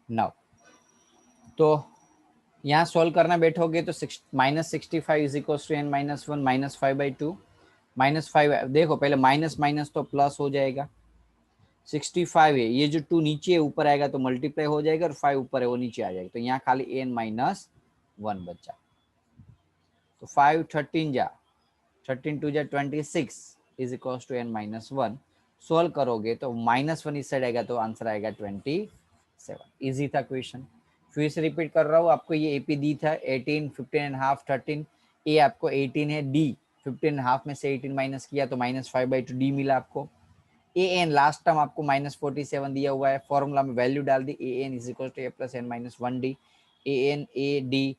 Now तो यहाँ solve करना बैठोगे तो -65 is equal to n minus 1 -5/2 -5 देखो पहले माइनस माइनस तो प्लस हो जाएगा 65 है ये जो 2 नीचे है ऊपर आएगा तो मल्टीप्लाई हो जाएगा और 5 ऊपर है वो नीचे आ जाएगा तो यहाँ खाली n माइनस 1 बचा तो 5 13 जा 13 2 जा 26 is equal to n minus 1 solve करोगे तो -1 इस साइड आएगा तो आंसर आएगा 27 इजी था क्वेश्चन फिर से रिपीट कर रहा हूँ आपको ये एपी दी था 18 15 एंड हाफ 13 ए आपको 18 है डी 15 एंड हाफ में से 18 माइनस किया तो -5/2 डी मिला आपको ए एन लास्ट टर्म आपको -47 दिया हुआ है फॉर्मूला में वैल्यू डाल दी a n is equal to a plus n minus 1 d a n a d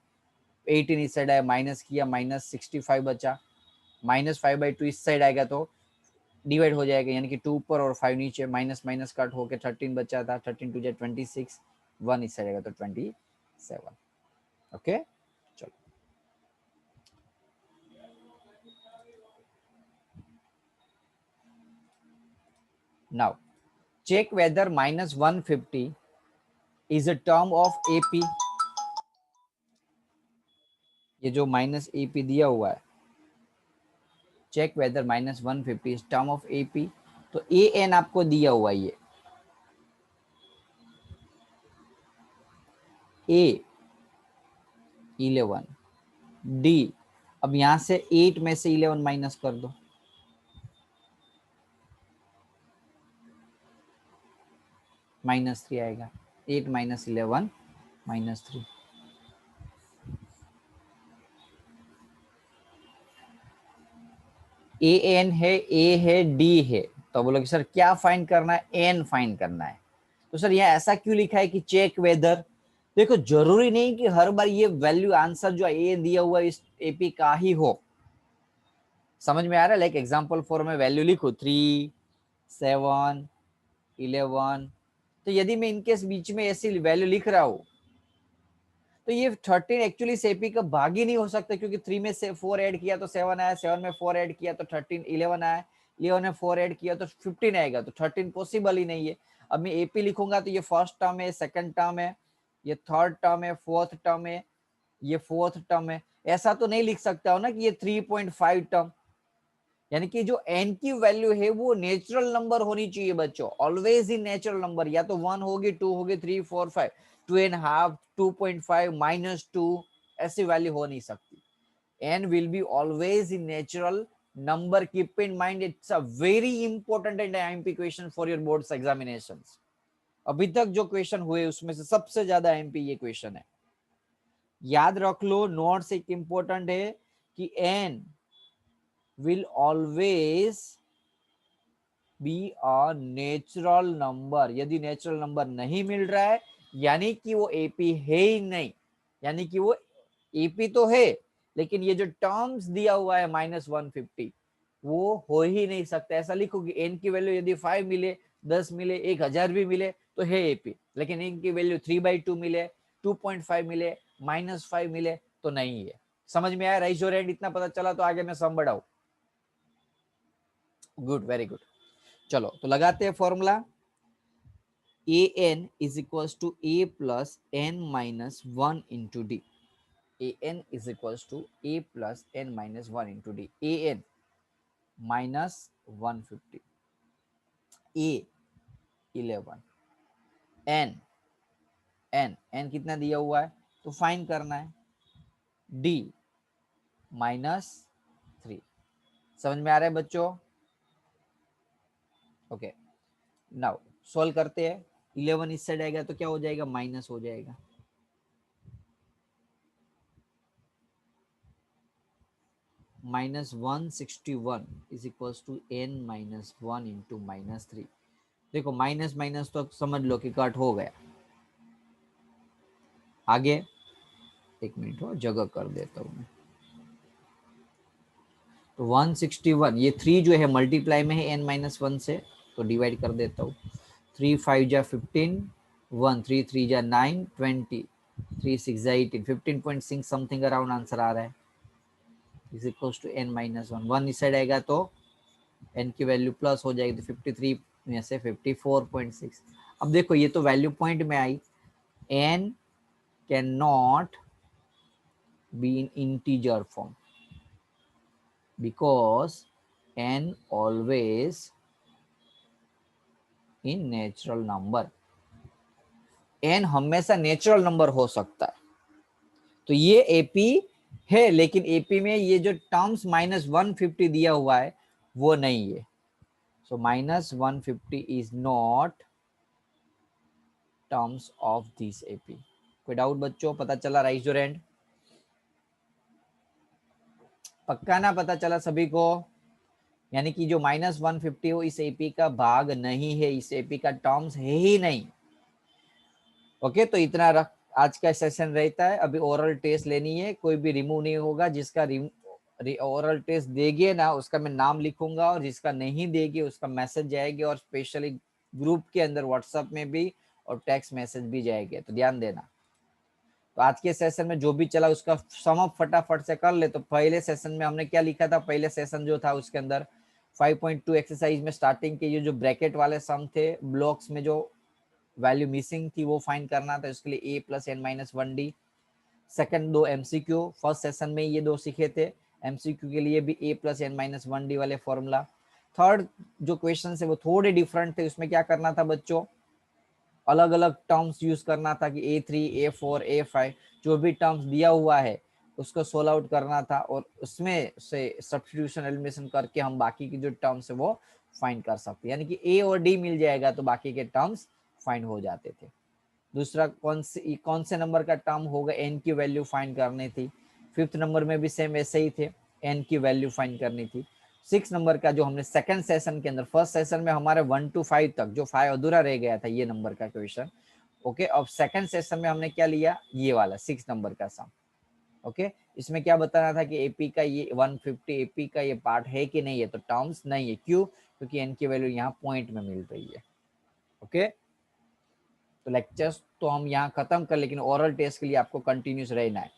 18 इस साइड आया माइनस किया -65 बचा -5/2 इस साइड आएगा तो डिवाइड हो जाएगा यानी कि 2 ऊपर और 5 नीचे माइनस माइनस कट होके 13 बचा था 13 2 26 1 इस साइड आएगा तो 27 ओके चलो now check whether -150 is a term of AP ये जो माइनस AP दिया हुआ है check whether -150 is term of AP तो AN आपको दिया हुआ है ये A11 D अब यहां से 8 में से 11 माइनस कर दो -3 आएगा 8 माइनस 11 -3 AN है A है D है तो बोलो कि सर क्या फाइंड करना है N फाइंड करना है तो सर यहाँ ऐसा क्यों लिखा है कि चेक वेदर देखो जरूरी नहीं कि हर बार ये वैल्यू आंसर जो ए दिया हुआ इस एपी का ही हो समझ में आ रहा है लाइक एग्जांपल फॉर में वैल्यू लिखो 3 7 11 तो यदि मैं इनके बीच में ऐसी वैल्यू लिख रहा हूं तो ये 13 एक्चुअली सेपी का भाग ही नहीं हो सकता क्योंकि 3 में से 4 ऐड किया तो 7 आया 7 में 4 ऐड किया तो 13 11 आया 11 में 4 ऐड किया तो 15 आएगा तो 13 पॉसिबल ही नहीं है अब मैं एपी लिखूंगा तो ये फर्स्ट टर्म है सेकंड टर्म है ये थर्ड टर्म है फोर्थ टर्म है ये फोर्थ टर्म है ऐसा तो नहीं लिख सकता हो ना कि ये 3.5 टर्म यानी कि जो n की वैल्यू है वो नेचुरल नंबर होनी चाहिए बच्चों ऑलवेज इन नेचुरल नंबर या तो 1 होगी 2 होगी 3 4 5 2.5 2.5 -2 ऐसी वैल्यू हो नहीं सकती n will be always in natural number keep in mind it's a very important and IMP question for your boards examinations अभी तक जो क्वेश्चन हुए उसमें से सबसे ज्यादा IMP ये क्वेश्चन है याद रख लो नोट्स एक इंपॉर्टेंट है कि n will always be a natural number यदि नेचुरल नंबर नहीं मिल रहा है यानी कि वो एपी है ही नहीं यानी कि वो एपी तो है लेकिन ये जो टर्म्स दिया हुआ है -150 वो हो ही नहीं सकता ऐसा लिखोगे एन की वैल्यू यदि 5 मिले 10 मिले 1000 भी मिले तो है एपी लेकिन एन की वैल्यू 3/2 मिले 2.5 मिले -5 मिले तो नहीं है समझ में आया राइज योर हैंड इतना पता चला तो आगे मैं सम बढ़ाऊं गुड वेरी गुड चलो तो लगाते हैं formula a n is equal to a plus n minus 1 into d a n is equal to a plus n minus 1 into d a n -150 a 11 n n n कितना दिया हुआ है तो find करना है डी -3 समझ में आ रहा है बच्चों ओके नाउ सॉल्व करते हैं 11 इस साइड आएगा तो क्या हो जाएगा माइनस हो जाएगा -161 is equal to n -1 into -3 देखो माइनस माइनस तो समझ लो कि कट हो गया आगे एक मिनट हो जगह कर देता हूं मैं तो 161 ये 3 जो है मल्टीप्लाई में है n-1 से तो डिवाइड कर देता हूँ 3 5 जा 15 1 3 3 जा 9 20 3 6 जा 18 15.6 समथिंग अराउंड आंसर आ रहा है इज इक्वल्स टू n-1 1 इस साइड आएगा तो n की वैल्यू प्लस हो जाएगी तो 53 में से 54.6 अब देखो ये तो वैल्यू पॉइंट में आई n cannot be in integer form because n always in natural number. n हमेशा नेचुरल नंबर हो सकता है, तो ये एपी है, लेकिन एपी में ये जो टर्म्स -150 दिया हुआ है वो नहीं है. सो -150 is not terms of this AP. कोई डाउट बच्चों? पता चला? Rise your hand. पक्का ना? पता चला सभी को? यानी कि जो -150 हो इस एपी का भाग नहीं है, इस एपी का टर्म्स है ही नहीं. ओके, तो इतना रख आज का सेशन रहता है. अभी ओरल टेस्ट लेनी है, कोई भी रिमूव नहीं होगा. जिसका ओरल टेस्ट देगी ना उसका मैं नाम लिखूंगा, और जिसका नहीं देगी उसका मैसेज जाएगी, और स्पेशली ग्रुप के अंदर व्हाट्सएप में भी और टेक्स्ट मैसेज भी जाएंगे, तो ध्यान देना. तो आज के सेशन में जो भी चला उसका सम अप फटाफट से कर ले. तो पहले सेशन में हमने क्या लिखा था? पहले सेशन जो था उसके अंदर 5.2 एक्सरसाइज में स्टार्टिंग के ये जो ब्रैकेट वाले सम थे, ब्लॉक्स में जो वैल्यू मिसिंग थी वो फाइंड करना था. इसके लिए a + n-1d. Second 2 MCQ, first session में ये 2 सीखे थे. एमसीक्यू के लिए भी a + n-1d वाले फॉर्मूला. थर्ड जो क्वेश्चन है वो थोड़े डिफरेंट थे. उसमें क्या करना था बच्चों? अलग अलग टर्म्स यूज करना था कि a3, a4, a5 जो भी टर्म्स दिया हुआ है उसको सोल्व आउट करना था, और उसमें से सब्स्टिट्यूशन एलिमिनेशन करके हम बाकी की जो टर्म्स है वो फाइंड कर सकते. यानी कि a और d मिल जाएगा तो बाकी के टर्म्स फाइंड हो जाते थे. दूसरा कौन से नंबर का टर्म होगा? n की वैल्यू फाइंड करनी थी. फिफ्थ नंबर में भी सेम ऐसे ही थे, n की वैल्यू फाइंड करनी थी. 6 नंबर का जो हमने सेकंड सेशन के अंदर, फर्स्ट सेशन में हमारे 1 to 5 तक जो 5 अधूरा रह गया था ये नंबर का क्वेश्चन. ओके, अब सेकंड सेशन में हमने क्या लिया? ये वाला 6 नंबर का सम. ओके, इसमें क्या बताना था कि एपी का ये 150 एपी का ये पार्ट है कि नहीं है? तो टर्म्स नहीं है. क्यों? क्योंकि n की वैल्यू यहाँ पॉइंट में मिल रही है. ओके, तो लेक्चर्स तो हम यहाँ खत्म कर, लेकिन ओरल टेस्ट के लिए आपको कंटिन्यूस रहना है.